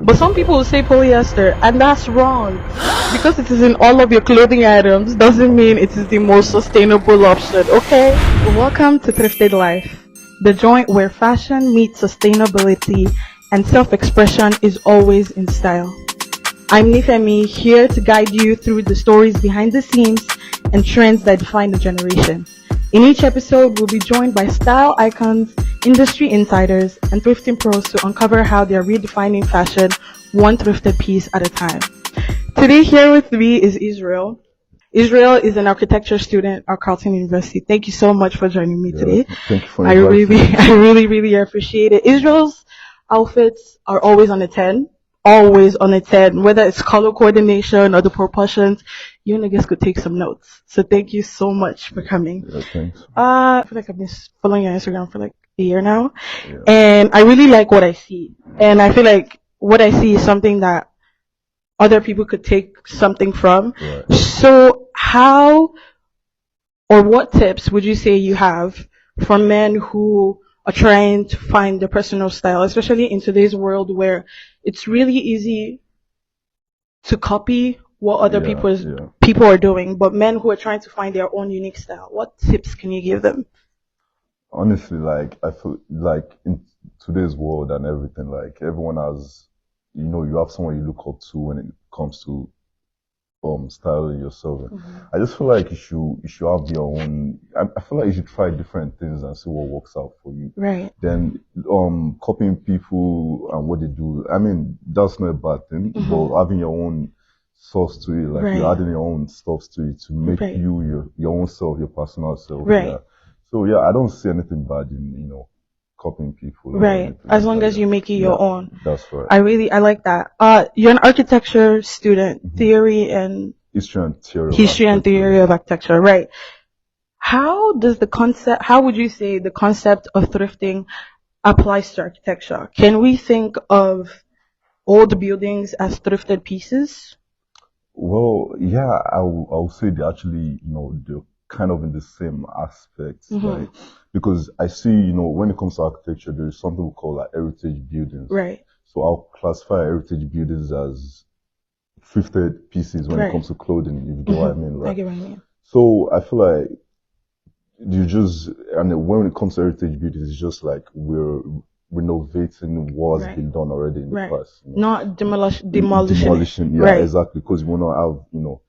But some people will say polyester, and that's wrong. Because it is in all of your clothing items doesn't mean it is the most sustainable option, okay? Welcome to Thrifted Life, the joint where fashion meets sustainability and self-expression is always in style. I'm Nifemi, here to guide you through the stories behind the scenes and trends that define the generation. In each episode, we'll be joined by style icons, industry insiders, and thrifting pros to uncover how they're redefining fashion one thrifted piece at a time. Today here with me is Israel. Israel is an architecture student at Carleton University. Thank you so much for joining me today. Thank you for inviting me. I really appreciate it. Israel's outfits are always on a 10. Always on a 10. Whether it's color coordination or the proportions, you niggas could take some notes. So thank you so much for coming. Yeah, thanks. I feel like I've been following your Instagram for like a year now. Yeah. And I really like what I see. And I feel like what I see is something that other people could take something from. Right. So how or what tips would you say you have for men who are trying to find their personal style, especially in today's world where it's really easy to copy what other people are doing, but men who are trying to find their own unique style, what tips can you give them? Honestly, like I feel like in today's world and everything, like everyone has, you have someone you look up to when it comes to styling yourself. Mm-hmm. I just feel like you should have your own. I feel like you should try different things and see what works out for you. Right. Then copying people and what they do. I mean, that's not a bad thing, Mm-hmm. but having your own sauce to it, like Right. you're adding your own stuff to it to make Right. you your own self, your personal self. Right. Yeah. So yeah, I don't see anything bad in copying people. or Right. anything As like long that. as you make it your own. That's right. I like that. You're an architecture student, Mhm. theory and History and theory. of architecture, right? How would you say the concept of thrifting applies to architecture? Can we think of old buildings as thrifted pieces? Well, yeah, I'll say they actually, they're kind of in the same aspects, Mhm. right? Because I see, when it comes to architecture, there is something we call like heritage buildings. Right. So I'll classify heritage buildings as thrifted pieces when Right. it comes to clothing, if you get what I mean, I right? get what you mean. So I feel like and when it comes to heritage buildings, it's just like we're renovating what's Right. been done already in Right. the past. Not demolishing it. Demolition, yeah, Right. exactly. Because we want to have,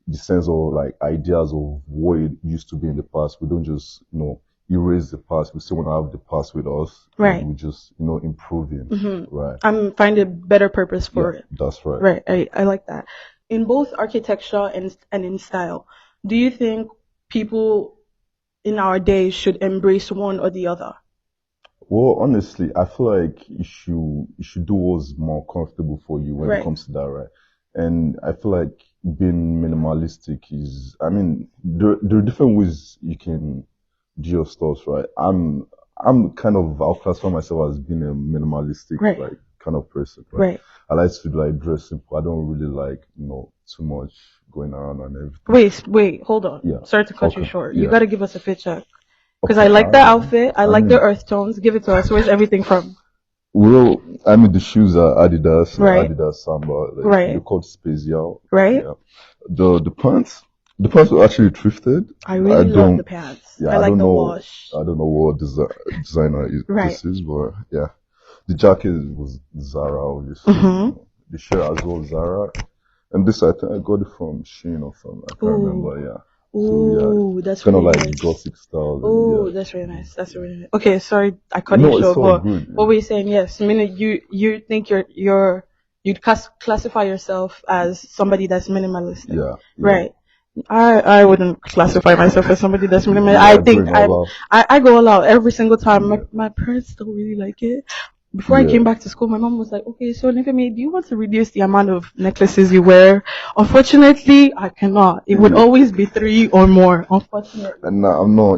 the sense of like ideas of what it used to be in the past. We don't just, erase the past. We still want to have the past with us. Right. And we just, improving. Mm-hmm. Right. I'm finding a better purpose for it. That's right. Right. I like that. In both architecture and in style, do you think people in our days should embrace one or the other? Well, honestly, I feel like you should do what's more comfortable for you when Right. it comes to that, right? And I feel like being minimalistic is, I mean, there are different ways you can do your stuff, right? I'll classify myself as being a minimalistic, Right. like, kind of person, right? Right. I like to like dress simple. I don't really like, too much going around and everything. Wait, hold on. Yeah. Sorry to cut you Okay. short. You Yeah. gotta give us a fit check. Because Okay, I like the outfit. I like the earth tones. Give it to us. Where's everything from? Well, I mean, the shoes are Adidas, Right. Adidas Samba, like, Right. they're called Spatial. Right? Yeah. The pants were actually thrifted. I really love the pants. Yeah, I I like don't the know. wash. I don't know what designer Right. this is, but yeah. The jacket was Zara, obviously. Mhm. The shirt as well, Zara. And this, I think I got it from Shein or something. I can't remember, yeah. Ooh, that's Kind of really like nice. gothic style. Ooh, yeah. that's really nice. That's really nice. Okay, sorry, I cut No, you it's short. all But good. what were you saying? Yes, I mean, you think you'd classify yourself as somebody that's minimalistic, Yeah. right? I wouldn't classify myself as somebody that's minimalist. Yeah, I think going all out. I go all out every single time. My parents don't really like it. Before I Yeah. came back to school, my mom was like, okay, so Nifemi, do you want to reduce the amount of necklaces you wear? Unfortunately, I cannot. It would always be 3 or more, unfortunately. And I'm not,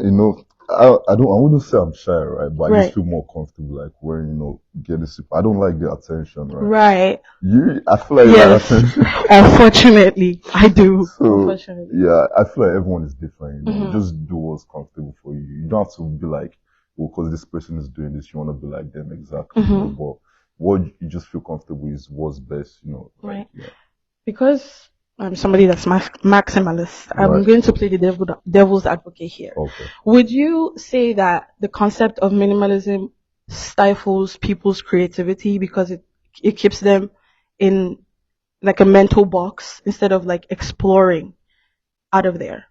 I wouldn't say I'm shy, right? But I Right. just feel more comfortable, like wearing, getting super. I don't like the attention, right? Right. I feel like you like Yes. attention. Unfortunately, I do. So, Unfortunately. yeah, I feel like everyone is different, Mhm. Just do what's comfortable for you. You don't have to be like, well, because this person is doing this, you want to be like them exactly. Mhm. But what you just feel comfortable is what's best, you know. Like, Right. yeah. Because I'm somebody that's maximalist, I'm Right. going to play the devil's advocate here. Okay. Would you say that the concept of minimalism stifles people's creativity because it keeps them in like a mental box instead of like exploring out of there?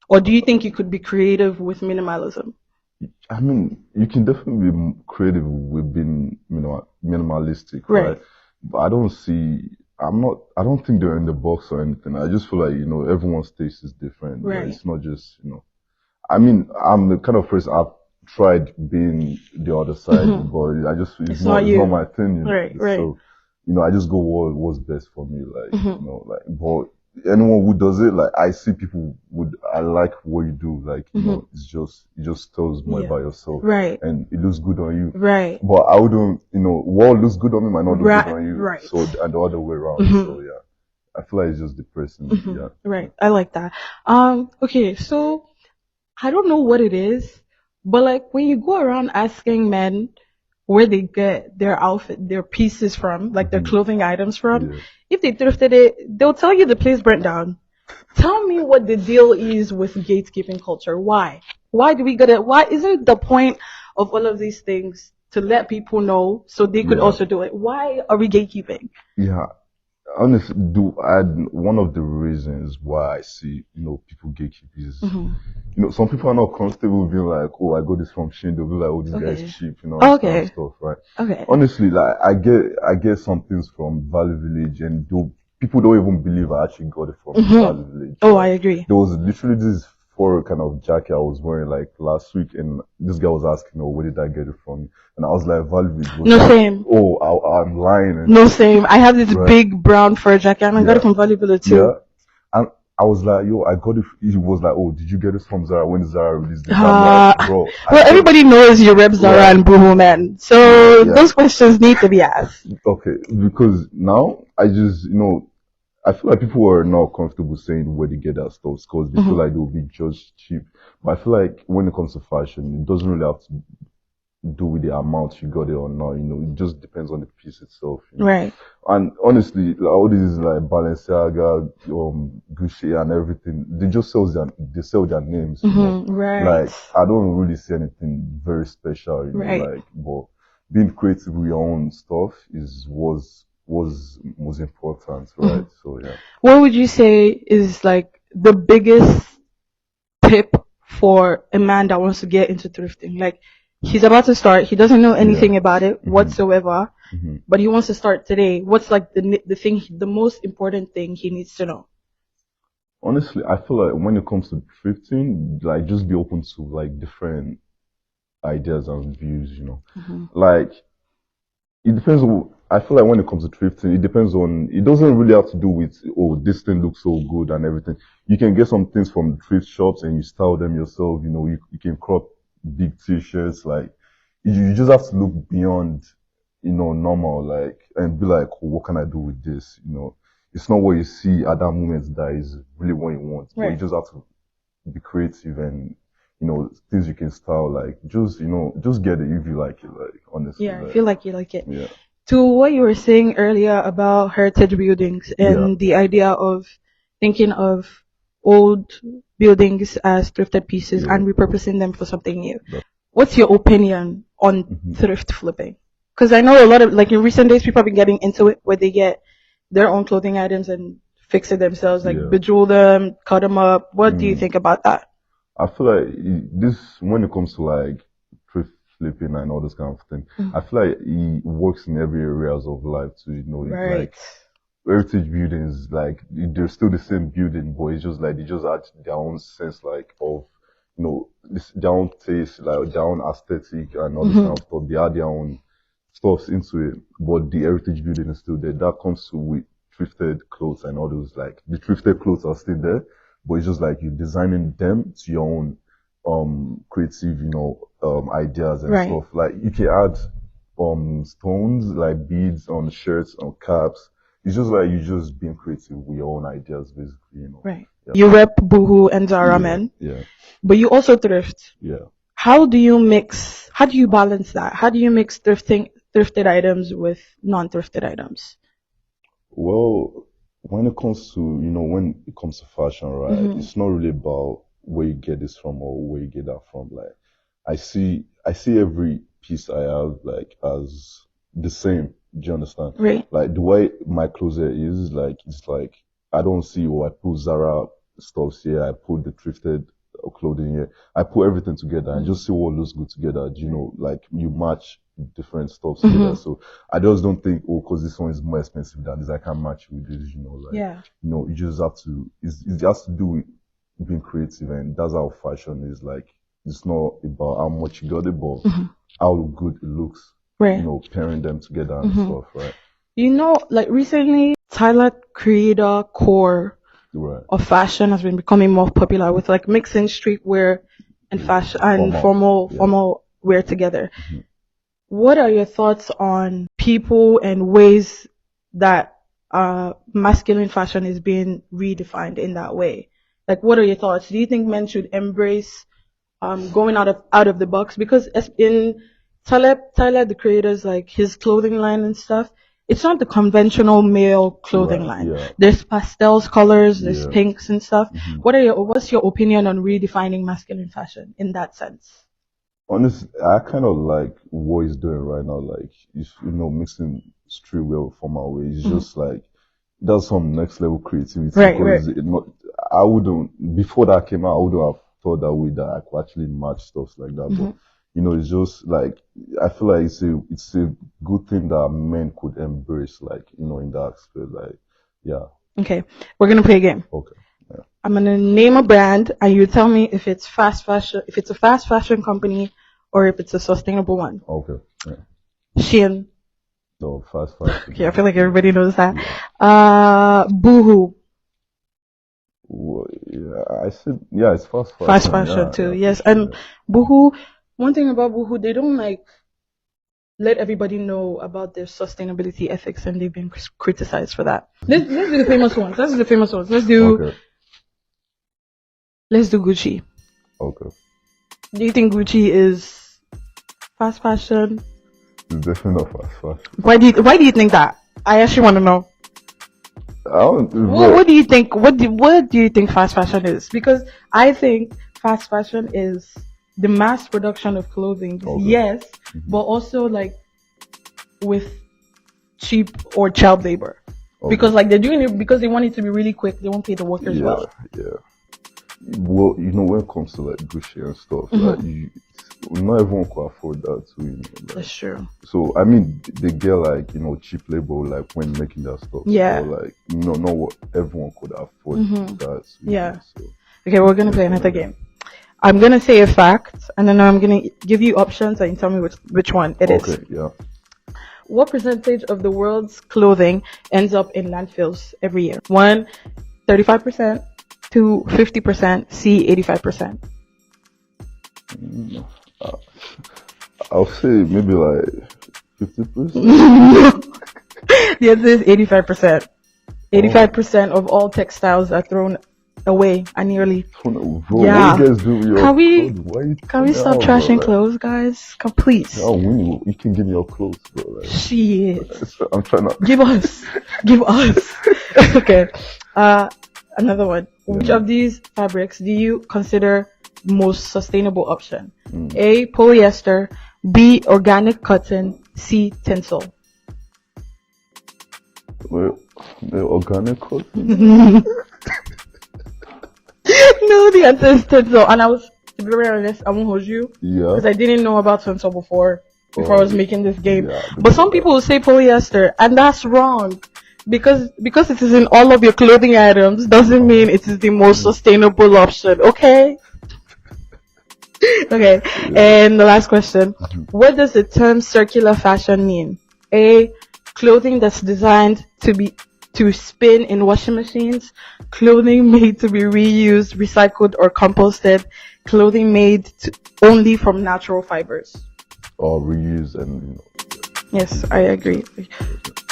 Or do you think you could be creative with minimalism? I mean, you can definitely be creative with being, you know, minimalistic, Right. right? But I don't think they're in the box or anything. I just feel like, you know, everyone's taste is different. Like, Right. it's not just, you know, I mean, I'm the kind of person I've tried being the other side, but It's not it's you. not my thing, you know. Right, right. So, you know, I just go what's best for me, like, Mhm. you know, like, but anyone who does it, like, I see people I like what you do, like, you know, it just tells more Yeah. about yourself, Right. and it looks good on you. Right. But I wouldn't, you know, what looks good on me might not look Right, good on you. right. So, and the other way around. Mhm. So, yeah, I feel like it's just the person. Yeah. Right. I like that. Okay, so I don't know what it is, but like when you go around asking men where they get their outfit, their pieces from, like their clothing items from, Yeah. if they thrifted it, they'll tell you the place burnt down. Tell me what the deal is with gatekeeping culture. Why? Why do we gotta, why isn't the point of all of these things to let people know so they could Yeah. also do it? Why are we gatekeeping? Yeah. Honestly, one of the reasons why I see, you know, people gatekeep is, you know, some people are not comfortable being like, oh, I got this from Shein. They'll be like, oh, this Okay. guy's cheap, you know, this kind Okay. of stuff, right? Okay. Honestly, like, I get some things from Value Village, and people don't even believe I actually got it from Value Village. Oh, right? I agree. There was literally this fur kind of jacket I was wearing like last week, and this guy was asking, oh, where did I get it from? And I was like, Value Village. He was No, like, same. oh, I'm lying. And No, same. I have this Right. big brown fur jacket and I got Yeah. it from Value Village too. Yeah. And I was like, yo, I got it. He was like, oh, did you get it from Zara? When Zara released it? I'm like, bro. Well, everybody knows you rep Zara Right. and Boohoo Man, so Yeah. those questions need to be asked. Okay, because now I just, you know, I feel like people are not comfortable saying where they get their stuff because they feel like they will be judged cheap. But I feel like when it comes to fashion, it doesn't really have to do with the amount you got it or not. You know, it just depends on the piece itself. You know? Right. And honestly, like, all these like Balenciaga, Gucci, and everything, they just sell their names. You know? Right. Like, I don't really see anything very special. You know, Right. like, but being creative with your own stuff was most important, right? So yeah. What would you say is like the biggest tip for a man that wants to get into thrifting? Like he's about to start, he doesn't know anything about it whatsoever, but he wants to start today. What's like the most important thing he needs to know? Honestly, I feel like when it comes to thrifting, like just be open to like different ideas and views, you know. Like it depends on, I feel like when it comes to thrifting, it depends on, it doesn't really have to do with, oh, this thing looks so good and everything. You can get some things from thrift shops and you style them yourself, you know, you can crop big t-shirts, like, you just have to look beyond, you know, normal, like, and be like, oh, what can I do with this, you know. It's not what you see at that moment that is really what you want, but you just have to be creative and, you know, things you can style, like, just, you know, just get it if you like it, like, honestly. Yeah, like, I feel like you like it. Yeah. To what you were saying earlier about heritage buildings and the idea of thinking of old buildings as thrifted pieces and repurposing them for something new. What's your opinion on thrift flipping? Because I know a lot of, like in recent days, people have been getting into it where they get their own clothing items and fix it themselves, like bejewel them, cut them up. What do you think about that? I feel like this, when it comes to like thrift flipping and all this kind of thing, I feel like it works in every areas of life too, you know, like heritage buildings, like they're still the same building, but it's just like they just add their own sense, like of, you know, their own taste, like their own aesthetic and all this kind of stuff. They add their own stuffs into it, but the heritage building is still there. That comes to with thrifted clothes and all those, like the thrifted clothes are still there, but it's just like you're designing them to your own creative, you know, ideas and stuff. Like you can add stones like beads on shirts, on caps. It's just like you just being creative with your own ideas, basically, you know. Right. Yeah. You rep Boohoo and Zara Men. Yeah. But you also thrift. Yeah. How do you balance that? How do you mix thrifting thrifted items with non-thrifted items? Well, when it comes to, when it comes to fashion, right, it's not really about where you get this from or where you get that from. Like, I see every piece I have like as the same. Do you understand? Right. Like the way my closet is, like it's like I don't see, I put Zara stuff here, I put the thrifted clothing here, I put everything together and just see what looks good together. Like you match different stuff together. So I just don't think, because this one is more expensive than this, I can't match with this. You just have to. It has to do with being creative, and that's how fashion is. Like it's not about how much you got it, but how good it looks. Right. Pairing them together and stuff, right? Like recently, Tyler Creator core Right. of fashion has been becoming more popular with like mixing streetwear and fashion and formal wear together. What are your thoughts on people and ways that masculine fashion is being redefined in that way? Like, what are your thoughts? Do you think men should embrace going out of the box? Because in Tyler the Creator's, like his clothing line and stuff, it's not the conventional male clothing line. Yeah. There's pastels, colors, there's pinks and stuff. What's your opinion on redefining masculine fashion in that sense? Honestly, I kind of like what he's doing right now. Like, mixing streetwear with formal wear. It's just like, that's some next level creativity. Right. I wouldn't, before that came out, I wouldn't have thought that way, that I could actually match stuff like that. But, it's just like, I feel like it's a good thing that men could embrace, like, in that aspect. Like, yeah. Okay. We're going to play a game. Okay. Yeah. I'm going to name a brand and you tell me if it's fast fashion, if it's a fast fashion company or if it's a sustainable one. Okay. Yeah. Shein. No, fast fashion. Okay, I feel like everybody knows that. Boohoo. Well, yeah, I said, yeah, it's fast fashion. Fast fashion too, yes. And Boohoo, one thing about Boohoo, they don't like let everybody know about their sustainability ethics, and they've been criticized for that. Let's do the famous ones. Let's do Gucci. Okay. Do you think Gucci is fast fashion? It's definitely not fast fashion. Why do you think that? I actually want to know. What do you think? What do you think fast fashion is? Because I think fast fashion is the mass production of clothing. Okay. Yes, but also like with cheap or child labor. Okay. Because like they're doing it because they want it to be really quick. They won't pay the workers well. Yeah. Well, when it comes to like Gucci and stuff, like not everyone can afford that too. That's true. So I mean, they get like cheap labor like when making that stuff. Yeah. So, like not what everyone could afford that. Yeah. So, okay, we're gonna play another game. I'm gonna say a fact, and then I'm gonna give you options, and you tell me which one it is. Okay. Yeah. What percentage of the world's clothing ends up in landfills every year? 1, 35%. 2, 50%. C, 85%. I'll say maybe like 50%. The answer is 85%. 85% of all textiles are thrown away annually. Bro, yeah. What you guys do with your clothes? Can we stop trashing clothes, guys? Please. Oh, you can give me your clothes, bro. Like, shit. I'm trying to give us. Okay. Another one. Yeah. Which of these fabrics do you consider most sustainable option? A, polyester. B, organic cotton. C, tinsel. Well, the organic cotton? No, the answer is tinsel. And to be very honest, I won't hold you. Yeah. Because I didn't know about tinsel before I was making this game. Yeah, but some people will say polyester, and that's wrong. Because it is in all of your clothing items doesn't mean it is the most sustainable option, okay? Okay, and the last question. What does the term circular fashion mean? A, clothing that's designed to spin in washing machines, clothing made to be reused, recycled, or composted, clothing made only from natural fibers. Or reuse and Yes, I agree.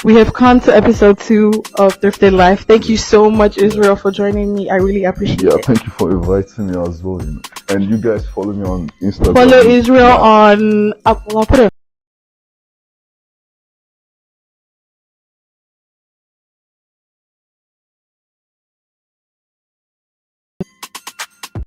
We have come to episode 2 of Thrifted Life. Thank you so much, Israel, for joining me. I really appreciate it. Yeah, thank you for inviting me as well. And you guys follow me on Instagram. Follow Israel on... I'll put it